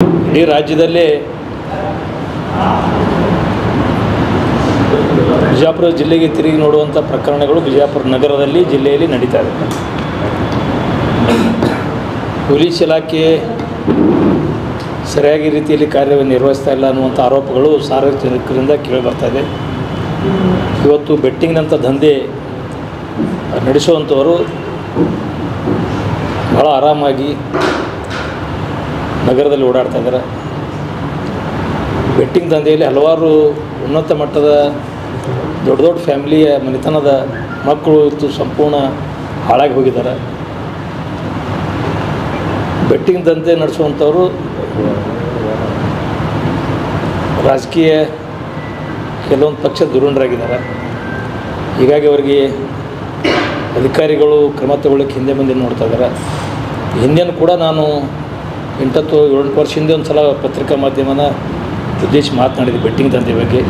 ಇಡೀ ರಾಜ್ಯದಲ್ಲೇ ಬಿಜಾಪುರ ಜಿಲ್ಲೆಗೆ ತಿರುಗಿ ನೋಡುವಂಥ ಪ್ರಕರಣಗಳು ಬಿಜಾಪುರ ನಗರದಲ್ಲಿ ಜಿಲ್ಲೆಯಲ್ಲಿ ನಡೀತಾ ಇದೆ. ಪೊಲೀಸ್ ಇಲಾಖೆ ಸರಿಯಾಗಿ ರೀತಿಯಲ್ಲಿ ಕಾರ್ಯವನ್ನು ನಿರ್ವಹಿಸ್ತಾ ಇಲ್ಲ ಅನ್ನುವಂಥ ಆರೋಪಗಳು ಸಾರ್ವಜನಿಕರಿಂದ ಕೇಳಿಬರ್ತಾ ಇದೆ. ಇವತ್ತು ಬೆಟ್ಟಿಂಗ್ನಂಥ ದಂಧೆ ನಡೆಸುವಂಥವರು ಭಾಳ ಆರಾಮಾಗಿ ನಗರದಲ್ಲಿ ಓಡಾಡ್ತಾ ಇದ್ದಾರೆ. ಬೆಟ್ಟಿಂಗ್ ದಂಧೆಯಲ್ಲಿ ಹಲವಾರು ಉನ್ನತ ಮಟ್ಟದ ದೊಡ್ಡ ದೊಡ್ಡ ಫ್ಯಾಮಿಲಿಯ ಮನೆತನದ ಮಕ್ಕಳು ಇವತ್ತು ಸಂಪೂರ್ಣ ಹಾಳಾಗಿ ಹೋಗಿದ್ದಾರೆ. ಬೆಟ್ಟಿಂಗ್ ದಂಧೆ ನಡೆಸುವಂಥವರು ರಾಜಕೀಯ ಕೆಲವೊಂದು ಪಕ್ಷ ಧುರೀಣರಾಗಿದ್ದಾರೆ. ಹೀಗಾಗಿ ಅವರಿಗೆ ಅಧಿಕಾರಿಗಳು ಕ್ರಮ ತಗೊಳ್ಳೋಕ್ಕೆ ಹಿಂದೆ ಮುಂದೆ ನೋಡ್ತಾ ಇದ್ದಾರೆ. ಹಿಂದೆನೂ ಕೂಡ ನಾನು 8-7 ವರ್ಷ ಹಿಂದೆ ಒಂದು ಸಲ ಪತ್ರಿಕಾ ಮಾಧ್ಯಮನ ಉದ್ದೇಶಿಸಿ ಮಾತನಾಡಿದೆ ಬೆಟ್ಟಿಂಗ್ ದಂಧೆ ಬಗ್ಗೆ.